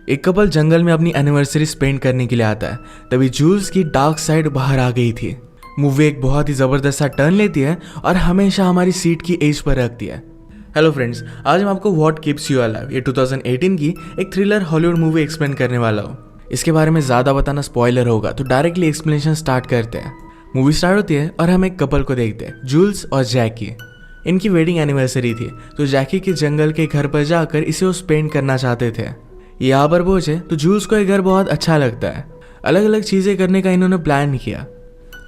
एक कपल जंगल में अपनी एनिवर्सरी स्पेंड करने के लिए आता है। तभी जूल्स की डार्क साइड बाहर आ गई थी। मूवी एक बहुत ही ज़बरदस्त सा टर्न लेती है और हमेशा हमारी सीट की एज पर रखती है। हेलो फ्रेंड्स, आज मैं आपको व्हाट कीप्स यू अलाइव ये 2018 की एक थ्रिलर हॉलीवुड मूवी एक्सप्लेन करने वाला हूँ। इसके बारे में ज़्यादा बताना स्पॉइलर होगा, तो डायरेक्टली एक्सप्लेनेशन स्टार्ट करते हैं। मूवी स्टार्ट होती है और हम एक कपल को देखते हैं, जूल्स और जैकी। इनकी वेडिंग एनिवर्सरी थी, तो जैकी के जंगल के घर पर जाकर इसे वो स्पेंड करना चाहते थे। यहाँ पर पहुंचे तो जूल्स को ये घर बहुत अच्छा लगता है। अलग अलग चीज़ें करने का इन्होंने प्लान किया।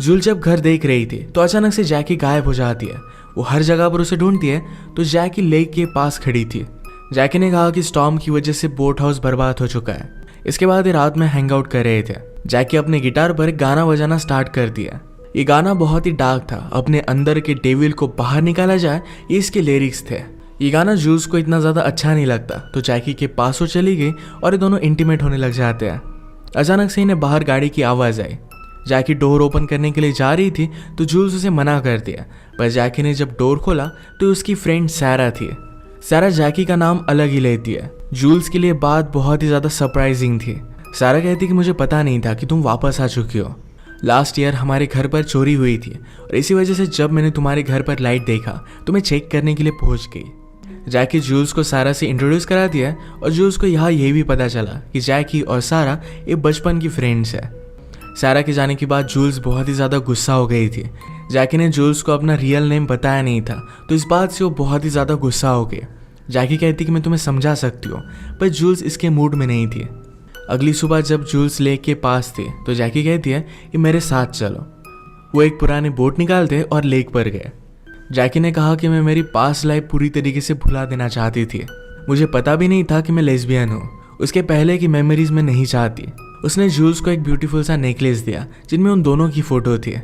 जूल्स जब घर देख रही थी तो अचानक से जैकी गायब हो जाती है। वो हर जगह पर उसे ढूंढती है तो जैकी लेक के पास खड़ी थी। जैकी ने कहा कि स्टॉर्म की वजह से बोट हाउस बर्बाद हो चुका है। इसके बाद ये रात में हैंग आउट कर रहे थे। जैकी अपने गिटार पर गाना बजाना स्टार्ट कर दिया। ये गाना बहुत ही डार्क था। अपने अंदर के डेविल को बाहर निकाला जाए, ये इसके लिरिक्स थे। ये गाना जूल्स को इतना ज़्यादा अच्छा नहीं लगता, तो जैकी के पास वो चली गई और ये दोनों इंटीमेट होने लग जाते हैं। अचानक से इन्हें बाहर गाड़ी की आवाज़ आई। जैकी डोर ओपन करने के लिए जा रही थी तो जूल्स उसे मना कर दिया, पर जैकी ने जब डोर खोला तो उसकी फ्रेंड सैरा थी। सैरा जैकी का नाम अलग ही लेती है। जूल्स के लिए बात बहुत ही ज़्यादा सरप्राइजिंग थी। सैरा कहती कि मुझे पता नहीं था कि तुम वापस आ चुकी हो। लास्ट ईयर हमारे घर पर चोरी हुई थी और इसी वजह से जब मैंने तुम्हारे घर पर लाइट देखा तो मैं चेक करने के लिए पहुंच गई। जैकी जूल्स को सारा से इंट्रोड्यूस करा दिया और जूल्स को यहाँ ये भी पता चला कि जैकी और सारा ये बचपन की फ्रेंड्स है। सारा के जाने के बाद जूल्स बहुत ही ज़्यादा गुस्सा हो गई थी। जैकी ने जूल्स को अपना रियल नेम बताया नहीं था, तो इस बात से वो बहुत ही ज़्यादा गुस्सा हो गए। जैकी कहती कि मैं तुम्हें समझा सकती हूँ, पर जूल्स इसके मूड में नहीं थी। अगली सुबह जब जूल्स लेक के पास थे तो जैकी कहती है कि मेरे साथ चलो। वो एक पुरानी बोट निकालते और लेक पर गए। जैकी ने कहा कि मैं मेरी पास्ट लाइफ पूरी तरीके से भुला देना चाहती थी। मुझे पता भी नहीं था कि मैं लेस्बियन हूँ। उसके पहले की मेमोरीज में नहीं चाहती। उसने जूल्स को एक ब्यूटीफुल सा नेकलेस दिया जिनमें उन दोनों की फोटो थी।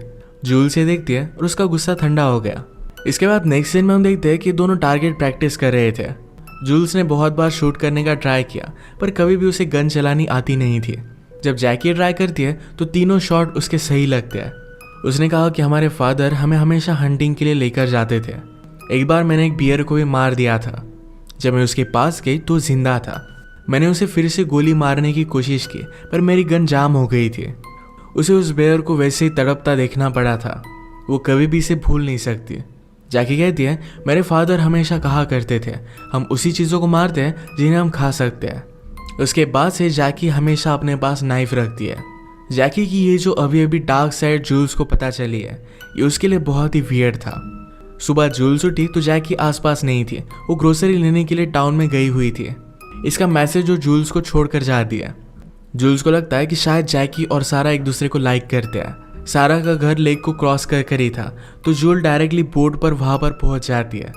जूल्स ये देखती है और उसका गुस्सा ठंडा हो गया। इसके बाद नेक्स्ट सीन में हम देखते हैं कि दोनों टारगेट प्रैक्टिस कर रहे थे। जूल्स ने बहुत बार शूट करने का ट्राई किया, पर कभी भी उसे गन चलानी आती नहीं थी। जब जैकी ट्राई करती है तो तीनों शॉट उसके सही लगते हैं। उसने कहा कि हमारे फादर हमें हमेशा हंटिंग के लिए लेकर जाते थे। एक बार मैंने एक बियर को भी मार दिया था। जब मैं उसके पास गई तो जिंदा था। मैंने उसे फिर से गोली मारने की कोशिश की, पर मेरी गन जाम हो गई थी। उसे उस बियर को वैसे ही तड़पता देखना पड़ा था। वो कभी भी इसे भूल नहीं सकती। जैकी कहती है मेरे फादर हमेशा कहा करते थे हम उसी चीज़ों को मारते हैं जिन्हें हम खा सकते हैं। उसके बाद से जैकी हमेशा अपने पास नाइफ रखती है। जैकी की ये जो अभी डार्क साइड जूल्स को पता चली है, ये उसके लिए बहुत ही वियर्ड था। सुबह जूल्स उठी तो जैकी आसपास नहीं थी। वो ग्रोसरी लेने के लिए टाउन में गई हुई थी। इसका मैसेज जो जूल्स को छोड़कर जाती है। जूल्स को लगता है कि शायद जैकी और सारा एक दूसरे को लाइक करते हैं। सारा का घर लेक को क्रॉस कर ही था, तो जूल डायरेक्टली बोट पर वहां पर पहुंच जाती है।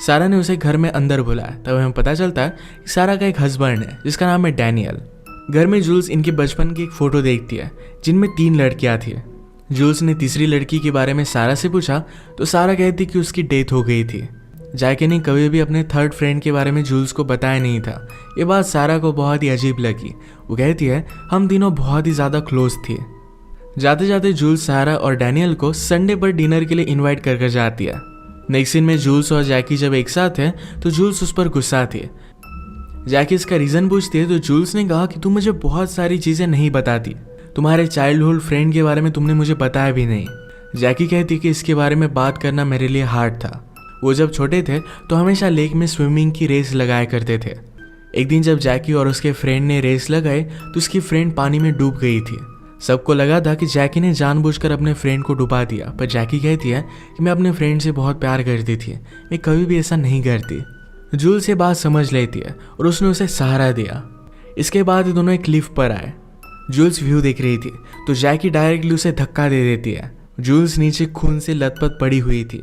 सारा ने उसे घर में अंदर बुलाया। तब हमें पता चलता है कि सारा का एक हस्बैंड है जिसका नाम है डैनियल। घर में जूल्स इनके बचपन की एक फ़ोटो देखती है जिनमें 3 लड़कियां थी। जूल्स ने तीसरी लड़की के बारे में सारा से पूछा तो सारा कहती कि उसकी डेथ हो गई थी। जैकी ने कभी भी अपने थर्ड फ्रेंड के बारे में जूल्स को बताया नहीं था। ये बात सारा को बहुत ही अजीब लगी। वो कहती है हम तीनों बहुत ही ज़्यादा क्लोज थे। जाते जाते जूल्स सारा और डैनियल को संडे पर डिनर के लिए इन्वाइट कर जाती है। नेक्स्ट सीन में जूल्स और जैकी जब एक साथ हैं तो जूल्स उस पर गुस्सा थी। जैकी इसका रीज़न पूछती है तो जूल्स ने कहा कि तुम मुझे बहुत सारी चीज़ें नहीं बताती। तुम्हारे चाइल्डहुड फ्रेंड के बारे में तुमने मुझे बताया भी नहीं। जैकी कहती कि इसके बारे में बात करना मेरे लिए हार्ड था। वो जब छोटे थे तो हमेशा लेक में स्विमिंग की रेस लगाया करते थे। एक दिन जब जैकी और उसके फ्रेंड ने रेस लगाई तो उसकी फ्रेंड पानी में डूब गई थी। सबको लगा था कि जैकी ने जानबूझकर अपने फ्रेंड को डुबा दिया, पर जैकी कहती है कि मैं अपने फ्रेंड से बहुत प्यार करती थी, मैं कभी भी ऐसा नहीं करती। जूल्स ये बात समझ लेती है और उसने उसे सहारा दिया। इसके बाद ये दोनों एक क्लिफ पर आए। जूल्स व्यू देख रही थी तो जैकी डायरेक्टली उसे धक्का दे देती है। जूल्स नीचे खून से लथपथ पड़ी हुई थी।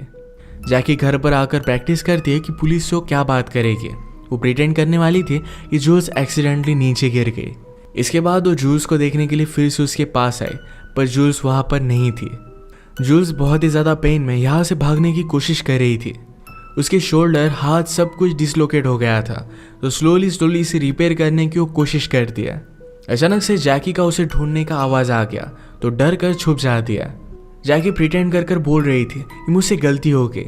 जैकी घर पर आकर प्रैक्टिस करती है कि पुलिस से वो क्या बात करेगी। वो प्रिटेंड करने वाली थी कि जूल्स एक्सीडेंटली नीचे गिर गई। इसके बाद वो जूल्स को देखने के लिए फिर से उसके पास आई, पर जूल्स वहाँ पर नहीं थी। जूल्स बहुत ही ज़्यादा पेन में यहाँ से भागने की कोशिश कर रही थी। उसके शोल्डर, हाथ सब कुछ डिसलोकेट हो गया था, तो स्लोली इसे रिपेयर करने की वो कोशिश करती है। अचानक से जैकी का उसे ढूंढने का आवाज़ आ गया तो डर कर छुप जाती है। जैकी प्रिटेंड कर बोल रही थी कि मुझसे गलती हो गई,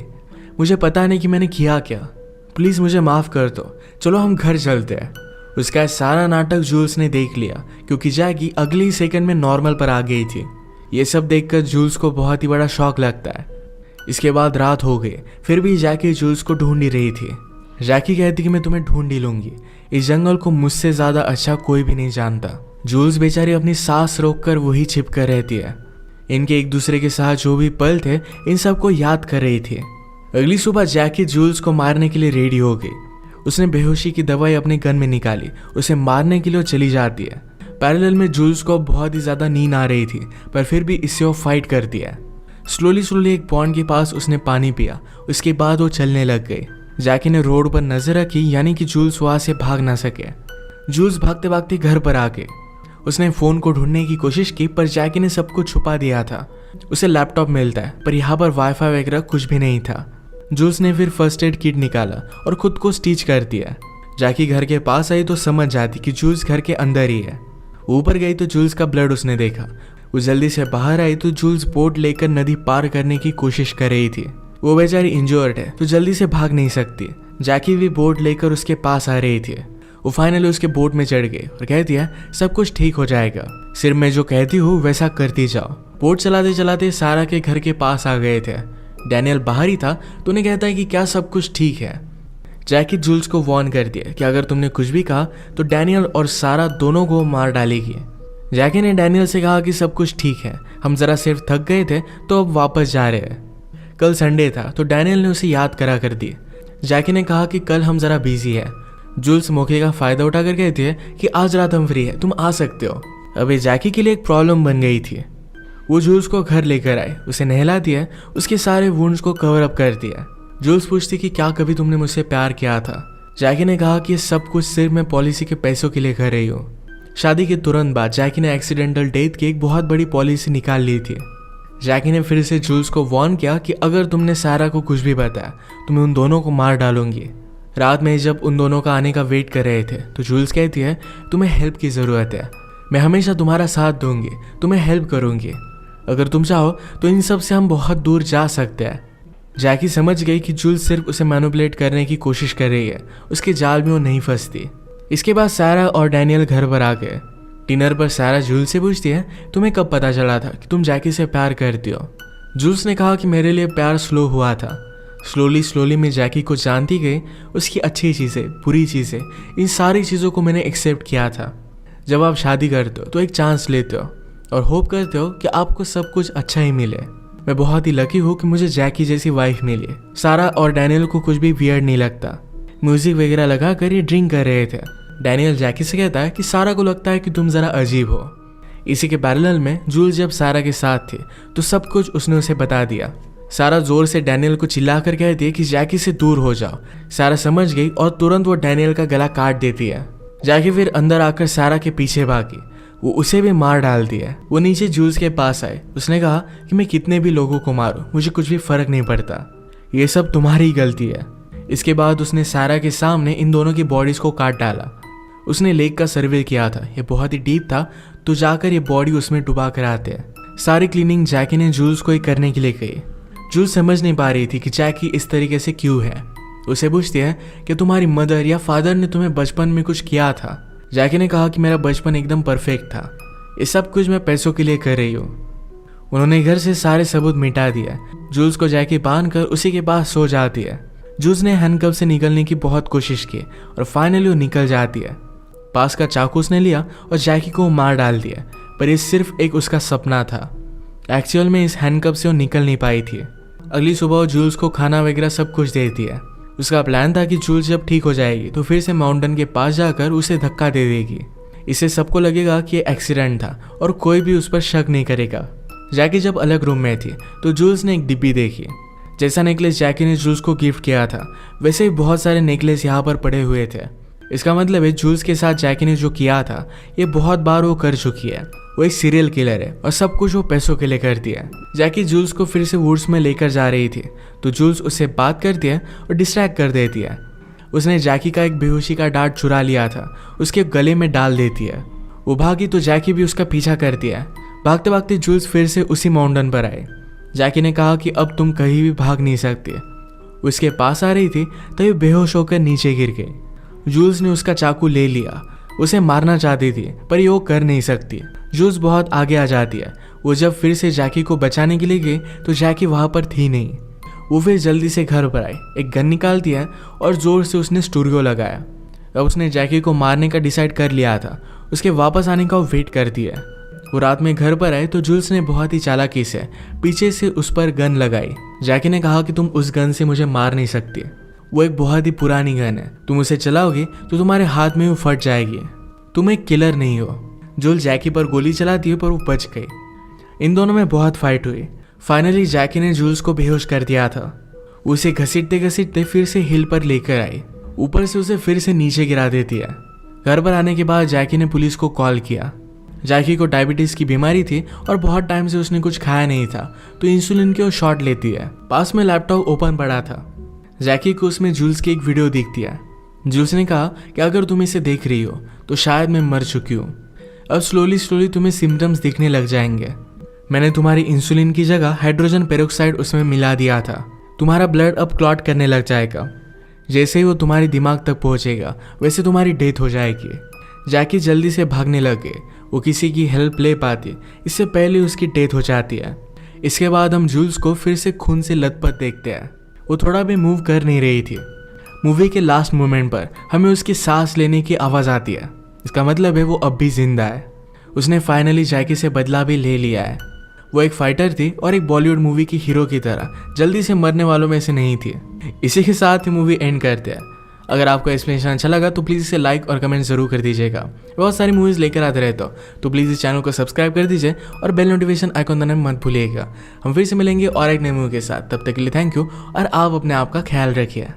मुझे पता नहीं कि मैंने किया क्या, प्लीज़ मुझे माफ़ कर दो, चलो हम घर चलते हैं। उसका सारा नाटक जूल्स ने देख लिया क्योंकि जैकी अगले ही सेकंड में नॉर्मल पर आ गई थी। ये सब देखकर जूल्स को बहुत ही बड़ा शॉक लगता है। इसके बाद रात हो गई, फिर भी जैकी जूल्स को ढूंढ ही रही थी। जैकी कहती कि मैं तुम्हें ढूंढ ही लूंगी, इस जंगल को मुझसे ज्यादा अच्छा कोई भी नहीं जानता। जूल्स बेचारी अपनी सांस रोककर वही छिप कर रहती है। इनके एक दूसरे के साथ जो भी पल थे इन सबको याद कर रही थी। अगली सुबह जैकी जूल्स को मारने के लिए रेडी हो गई। उसने बेहोशी की दवाई अपने गन में निकाली, उसे मारने के लिए चली जाती है। पैरेलल में जूल्स को बहुत ही ज्यादा नींद आ रही थी, पर फिर भी इससे वो फाइट करती है। स्लोली एक पॉन्ड के पास उसने पानी पिया, उसके बाद वो चलने लग गई। जैकी ने रोड पर नजर रखी, यानी कि जूल्स वहां से भाग ना सके। जूल्स भागते भागते घर पर आ गए। उसने फोन को ढूंढने की कोशिश की, पर जैकी ने सब कुछ छुपा दिया था। उसे लैपटॉप मिलता है, पर यहाँ पर वाईफाई वगैरह कुछ भी नहीं था। जूल्स ने फिर फर्स्ट एड किट निकाला और खुद को स्टिच कर दिया। जैकी घर के पास आई तो समझ जाती कि जूल्स घर के अंदर ही है। ऊपर गई तो जूल्स का ब्लड उसने देखा। वो जल्दी से बाहर आई तो जूल्स बोट लेकर नदी पार करने की कोशिश कर रही थी। वो बेचारी इंजर्ड है तो जल्दी से भाग नहीं सकती। जैकी भी बोट लेकर उसके पास आ रही थी। वो फाइनली उसके बोट में चढ़ गई और कहती है सब कुछ ठीक हो जाएगा, सिर्फ मैं जो कहती हूँ वैसा करती जाओ। बोट चलाते चलाते सारा के घर के पास आ गए थे। डैनियल बाहर ही था तो उन्हें कहता है कि क्या सब कुछ ठीक है। जैकी जूल्स को वार्न करती है कि अगर तुमने कुछ भी कहा तो डैनियल और सारा दोनों को मार डालेगी। जैकी ने डैनियल से कहा कि सब कुछ ठीक है, हम जरा सिर्फ थक गए थे तो अब वापस जा रहे हैं। कल संडे था तो डैनियल ने उसे याद करा कर दी। जैकी ने कहा कि कल हम जरा बिजी है। जूल्स मौके का फायदा उठाकर कहती है कि आज रात हम फ्री है, तुम आ सकते हो। अभी जैकी के लिए एक प्रॉब्लम बन गई थी। वो जूल्स को घर लेकर आए, उसे नहला दिया, उसके सारे वुंड्स को कवर अप कर दिया। जूल्स पूछती कि क्या कभी तुमने मुझसे प्यार किया था। जैकी ने कहा कि ये सब कुछ सिर्फ मैं पॉलिसी के पैसों के लिए कर रही हूँ। शादी के तुरंत बाद जैकी ने एक्सीडेंटल डेथ की एक बहुत बड़ी पॉलिसी निकाल ली थी। जैकी ने फिर से जूल्स को वार्न किया कि अगर तुमने सारा को कुछ भी बताया तो मैं उन दोनों को मार डालूंगी। रात में जब उन दोनों का आने का वेट कर रहे थे तो जूल्स कहती है तुम्हें हेल्प की ज़रूरत है, मैं हमेशा तुम्हारा साथ दूंगी, तुम्हें हेल्प करूंगी। अगर तुम चाहो तो इन सब से हम बहुत दूर जा सकते हैं। जैकी समझ गई कि जूल्स सिर्फ उसे मैनिपुलेट करने की कोशिश कर रही है, उसके जाल में वो नहीं फंसती। इसके बाद सारा और डैनियल घर पर आ गए। डिनर पर सारा जूल्स से पूछती है तुम्हें कब पता चला था कि तुम जैकी से प्यार करती हो। जूल्स ने कहा कि मेरे लिए प्यार स्लो हुआ था। स्लोली मैं जैकी को जानती गई, उसकी अच्छी चीज़ें, बुरी चीज़ें, इन सारी चीज़ों को मैंने एक्सेप्ट किया था। जब आप शादी करते हो तो एक चांस लेते हो और होप करते हो कि आपको सब कुछ अच्छा ही मिले। मैं बहुत ही लकी हूँ कि मुझे जैकी जैसी वाइफ मिली। सारा और डैनियल को कुछ भी वियर्ड नहीं लगता। म्यूजिक वगैरह लगा कर ये ड्रिंक कर रहे थे। डैनियल जैकी से कहता है कि सारा को लगता है कि तुम ज़रा अजीब हो। इसी के पैरेलल में जूल्स जब सारा के साथ थी तो सब कुछ उसने उसे बता दिया। सारा जोर से डैनियल को चिल्लाकर कहती है कि जैकी से दूर हो जाओ। सारा समझ गई और तुरंत वो डैनियल का गला काट देती है। जैकी फिर अंदर आकर सारा के पीछे भागी, वो उसे भी मार डालती है। वो नीचे जूल्स के पास आए, उसने कहा कि मैं कितने भी लोगों को मारूं मुझे कुछ भी फर्क नहीं पड़ता, ये सब तुम्हारी गलती है। इसके बाद उसने सारा के सामने इन दोनों की बॉडीज को काट डाला। उसने लेक का सर्वे किया था, ये बहुत ही डीप था, तो जाकर ये बॉडी उसमें डुबा कर आते हैं। सारी क्लीनिंग जैकी ने जूल्स को ही करने के लिए कही। जूल्स समझ नहीं पा रही थी कि जैकी इस तरीके से क्यों है। उसे पूछती है कि तुम्हारी मदर या फादर ने तुम्हें बचपन में कुछ किया था। जैकी ने कहा कि मेरा बचपन एकदम परफेक्ट था, ये सब कुछ मैं पैसों के लिए कर रही हूँ। उन्होंने घर से सारे सबूत मिटा दिया। जूल्स को जैकी बांध कर उसी के पास सो जाती है। जूल्स ने हैंडकफ से निकलने की बहुत कोशिश की और फाइनली वो निकल जाती है। पास का चाकू उसने लिया और जैकी को मार डाल दिया, पर ये सिर्फ एक उसका सपना था। एक्चुअल में इस हैंडकफ से वो निकल नहीं पाई थी। अगली सुबह वो जूल्स को खाना वगैरह सब कुछ देती है। उसका प्लान था कि जूल्स जब ठीक हो जाएगी तो फिर से माउंटेन के पास जाकर उसे धक्का दे देगी। इससे सबको लगेगा कि ये एक्सीडेंट था और कोई भी उस पर शक नहीं करेगा। जैकी जब अलग रूम में थी तो जूल्स ने एक डिब्बी देखी। जैसा नेकलेस जैकी ने जूल्स को गिफ्ट किया था वैसे ही बहुत सारे नेकलेस यहाँ पर पड़े हुए थे। इसका मतलब है जूल्स के साथ जैकी ने जो किया था ये बहुत बार वो कर चुकी है। वो एक सीरियल किलर है और सब कुछ वो पैसों के लिए करती है। जैकी जूल्स को फिर से वुड्स में लेकर जा रही थी तो जूल्स उससे बात करती है और डिस्ट्रैक्ट कर देती है। उसने जैकी का एक बेहोशी का डार्ट चुरा लिया था, उसके गले में डाल देती है। वो भागी तो जैकी भी उसका पीछा करती है। भागते भागते जूल्स फिर से उसी माउंटेन पर आए। जैकी ने कहा कि अब तुम कहीं भी भाग नहीं सकते। उसके पास आ रही थी तभी बेहोश होकर नीचे गिर गई। जूल्स ने उसका चाकू ले लिया, उसे मारना चाहती थी पर ये वो कर नहीं सकती। जूल्स बहुत आगे आ जाती है। वो जब फिर से जैकी को बचाने के लिए गई तो जैकी वहाँ पर थी नहीं। वो फिर जल्दी से घर पर आई, एक गन निकालती है और जोर से उसने स्टूडियो लगाया। अब उसने जैकी को मारने का डिसाइड कर लिया था। उसके वापस आने का वो वेट करती है। वो रात में घर पर आए तो जूल्स ने बहुत ही चालाकी से पीछे से उस पर गन लगाई। जैकी ने कहा कि तुम उस गन से मुझे मार नहीं सकती, वो एक बहुत ही पुरानी गन है, तुम उसे चलाओगे तो तुम्हारे हाथ में वो फट जाएगी, तुम एक किलर नहीं हो। जूल्स जैकी पर गोली चलाती है पर वो बच गई। इन दोनों में बहुत फाइट हुई। फाइनली जैकी ने जूल्स को बेहोश कर दिया था। उसे घसीटते घसीटते फिर से हिल पर लेकर आई, ऊपर से उसे फिर से नीचे गिरा देती है। घर पर आने के बाद जैकी ने पुलिस को कॉल किया। जैकी को डायबिटीज की बीमारी थी और बहुत टाइम से उसने कुछ खाया नहीं था, तो इंसुलिन के वो शॉट लेती है। पास में लैपटॉप ओपन पड़ा था। जैकी को उसमें जूल्स की एक वीडियो दिखती है। जूल्स ने कहा कि अगर तुम इसे देख रही हो तो शायद मैं मर चुकी हूँ। अब स्लोली तुम्हें सिम्टम्स दिखने लग जाएंगे। मैंने तुम्हारी इंसुलिन की जगह हाइड्रोजन पेरोक्साइड उसमें मिला दिया था। तुम्हारा ब्लड अब क्लॉट करने लग जाएगा। जैसे ही वो तुम्हारे दिमाग तक पहुंचेगा वैसे तुम्हारी डेथ हो जाएगी। जैकी जल्दी से भागने लगे। वो किसी की हेल्प ले पाती, इससे पहले उसकी डेथ हो जाती है। इसके बाद हम जूल्स को फिर से खून से लथपथ देखते हैं। वो थोड़ा भी मूव कर नहीं रही थी। मूवी के लास्ट मोमेंट पर हमें उसकी सांस लेने की आवाज़ आती है। इसका मतलब है वो अब भी जिंदा है। उसने फाइनली जैकी से बदला भी ले लिया है। वो एक फाइटर थी और एक बॉलीवुड मूवी की हीरो की तरह जल्दी से मरने वालों में से नहीं थी। इसी के साथ ही मूवी एंड करते हैं। अगर आपको एक्सप्लेनेशन अच्छा लगा तो प्लीज़ इसे लाइक और कमेंट जरूर कर दीजिएगा। बहुत सारी मूवीज़ लेकर आते रहते हो तो प्लीज़ इस चैनल को सब्सक्राइब कर दीजिए और बेल नोटिफिकेशन आइकॉन दबाना मत भूलिएगा। हम फिर से मिलेंगे और एक नई मूवी के साथ। तब तक के लिए थैंक यू और आप अपने आप का ख्याल रखिए।